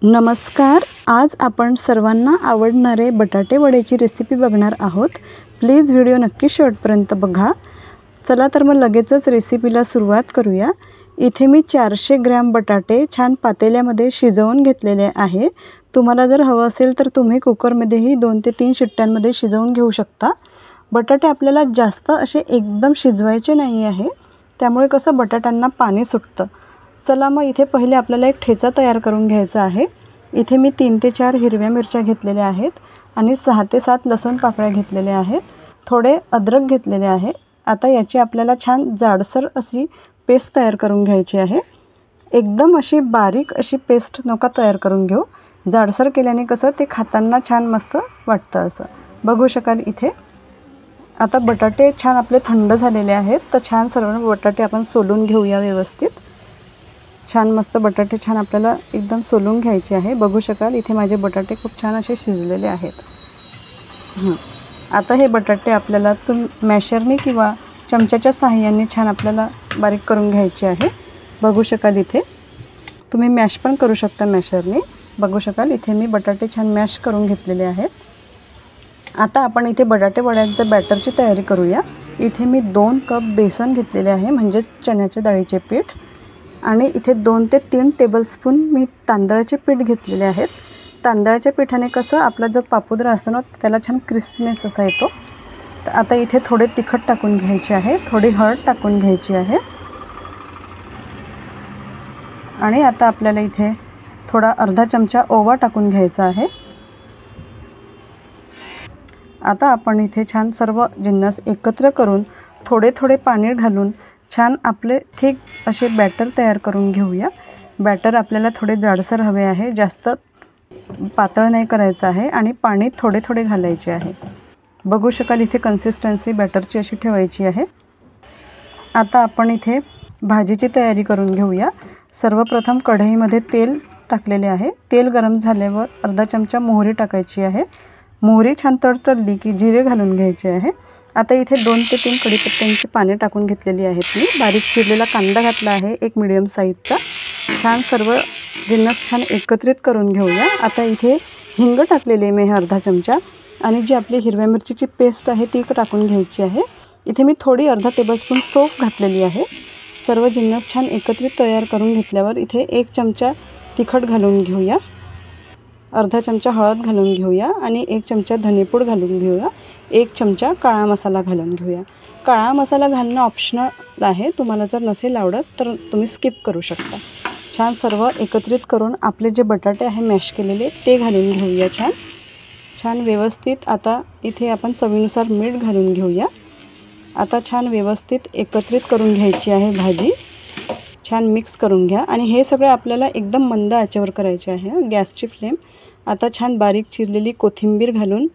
नमस्कार. आज आपण सर्वांना आवडणारे बटाटे वड्याची रेसिपी बघणार आहोत. प्लीज व्हिडिओ नक्की शेवटपर्यंत बघा. चला तर मग लगेचच रेसिपीला सुरुवात करूया. इथे मी 400 ग्रॅम बटाटे छान पातेल्यामध्ये शिजवून घेतलेले आहे. तुम्हाला जर हवं असेल तर तुम्ही कुकरमध्येही 2 ते 3 शिट्ट्यांमध्ये शिजवून घेऊ शकता. बटाटे आपल्याला जास्त असे एकदम शिजवायचे नाही आहे, त्यामुळे कसं बटाट्यांना पाणी सुटतं. चला मग इथे पहिले आपल्याला एक ठेचा तयार करून घ्यायचा आहे. इथे मी 3 ते 4 हिरव्या मिरच्या घेतलेल्या आहेत आणि 6 ते 7 लसूण पाकळ्या घेतलेल्या आहेत. थोडे अद्रक घेतलेले आहे. आता याची आपल्याला छान जाडसर अशी पेस्ट तयार करून घ्यायची आहे. एकदम अशी बारीक अशी पेस्ट नका तयार करून घेऊ. जाडसर केल्याने कसं ते खाताना छान मस्त वाटतं. असं बघू शकाल इथे. आता बटाटे छान आपले थंड झालेले आहेत, तर छान सर्व बटाटे आपण सोलून घेऊया व्यवस्थित. छान मस्त बटाटे छान आपल्याला एकदम सोलून घ्यायचे आहे. बघू शकाल इथे माझे बटाटे खूप छान असे शिजलेले आहेत. आता हे बटाटे आपल्याला मॅशरने किंवा चमच्याच्या सहाय्याने छान आपल्याला बारीक करून घ्यायचे आहे. बघू शकाल इथे तुम्ही मॅश पण करू शकता मॅशरने. बघू शकाल इथे मी बटाटे छान मॅश करून घेतलेले आहेत. आता आपण इथे बटाटे वड्यांच्या बॅटरची तयारी करूया. इथे मी 2 कप बेसन घेतलेले आहे, म्हणजेच चण्याच्या डाळीचे पीठ. आणि इथे 2 ते 3 टेबलस्पून मी तांदळाचे पीठ घेतलेले आहेत. तांदळाच्या पिठाने कसं आपला जो पापुद्रा असतो ना त्याला छान क्रिस्पनेस असा येतो. तर आता इथे थोडे तिखट टाकून घ्यायचे आहे, थोडी हळद टाकून घ्यायची आहे. आणि आता आपल्याला इथे थोडा अर्धा चमचा ओवा टाकून घ्यायचा आहे. आता आपण इथे छान सर्व जिन्नस एकत्र करून थोडे थोडे पाणी घालून छान आपले थिक असे बॅटर तयार करून घेऊया. बॅटर आपल्याला थोडे जाडसर हवे आहे, जास्त पातळ नाही करायचं आहे. आणि पाणी थोडे थोडे घालायचे आहे. बघू शकाल इथे कन्सिस्टन्सी बॅटरची अशी ठेवायची आहे. आता आपण इथे भाजीची तयारी करून घेऊया. सर्वप्रथम कढईमध्ये तेल टाकलेले आहे. तेल गरम झाल्यावर अर्धा चमचा मोहरी टाकायची आहे. मोहरी छान तडतडली की जिरे घालून घ्यायचे आहे. आता इथे 2 ते 3 कढीपत्त्यांची पाने टाकून घेतलेली आहेत. मी बारीक चिरलेला कांदा घातला आहे, एक मीडियम साईजचा. छान सर्व जिन्नस छान एकत्रित करून घेऊया. आता इथे हिंग टाकलेली मी अर्धा चमचा. आणि जी आपली हिरव्या मिरचीची पेस्ट आहे ती टाकून घ्यायची आहे. इथे मी थोडी अर्धा टेबलस्पून सोप घातलेली आहे. सर्व जिन्नस छान एकत्रित तयार करून घेतल्यावर इथे 1 चमचा तिखट घालून घेऊया, अर्धा चमचा हळद घालून घेऊया आणि 1 चमचा धनेपूड घालून घेऊया. 1 चमचा काळा मसाला घालून घेऊया. काळा मसाला घालणं ऑप्शनल आहे, तुम्हाला जर नसेल आवडत तर तुम्ही स्किप करू शकता. छान सर्व एकत्रित करून आपले जे बटाटे आहे मॅश केलेले ते घालून घेऊया. छान व्यवस्थित. आता इथे आपण चवीनुसार मीठ घालून घेऊया. आता छान व्यवस्थित एकत्रित करून घ्यायची आहे भाजी. छान मिक्स करून घ्या. आणि हे सगळं आपल्याला एकदम मंद आचेवर करायचे आहे, गॅसची फ्लेम. आता छान बारीक चिरलेली कोथिंबीर घालून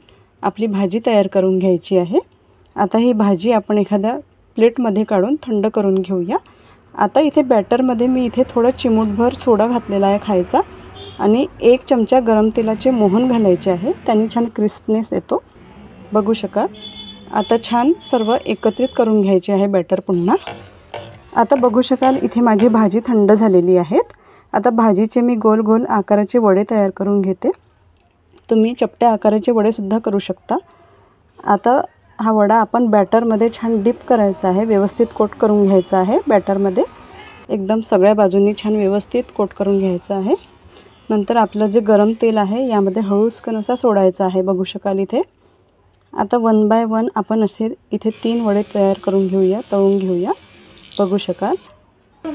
आपली भाजी तयार करून घ्यायची आहे. आता ही भाजी आपण एखाद्या प्लेटमध्ये काढून थंड करून घेऊया. आता इथे बॅटरमध्ये मी इथे थोडं चिमूटभर सोडा घातलेला आहे खायचा. आणि 1 चमचा गरम तेलाचे मोहन घालायचे आहे, त्याने छान क्रिस्पनेस येतो. बघू शकाल. आता छान सर्व एकत्रित करून घ्यायचे आहे बॅटर पुन्हा. आता बघू शकाल इथे माझी भाजी थंड झालेली आहेत. आता भाजीचे मी गोल गोल आकाराचे वडे तयार करून घेते. तुम्ही चपट्या आकाराचे वडेसुद्धा करू शकता. आता हा वडा आपण बॅटरमध्ये छान डिप करायचा आहे, व्यवस्थित कोट करून घ्यायचा आहे. बॅटरमध्ये एकदम सगळ्या बाजूंनी छान व्यवस्थित कोट करून घ्यायचं आहे. नंतर आपलं जे गरम तेल आहे यामध्ये हळूचकन असा सोडायचा आहे. बघू शकाल इथे. आता 1 बाय 1 आपण असे इथे 3 वडे तयार करून घेऊया, तळून घेऊया. बघू शकाल.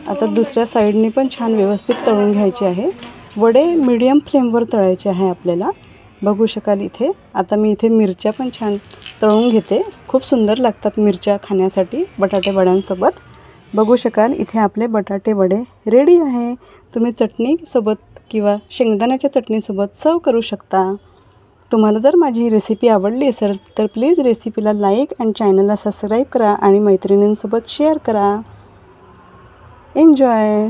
आता दुसऱ्या साईडने पण छान व्यवस्थित तळून घ्यायचे आहे. वडे मीडियम फ्लेमवर तळायचे आहे आपल्याला. बघू शकाल इथे. आता मी इथे मिरच्या पण छान तळून घेते. खूप सुंदर लागतात मिरच्या खाण्यासाठी बटाटे वड्यांसोबत. बघू शकाल इथे आपले बटाटे वडे रेडी आहे. तुम्ही चटणीसोबत किंवा शेंगदाण्याच्या चटणीसोबत सर्व करू शकता. तुम्हाला जर माझी ही रेसिपी आवडली असेल तर प्लीज रेसिपीला लाईक आणि चॅनलला सबस्क्राईब करा आणि मैत्रिणींसोबत शेअर करा. एन्जॉय.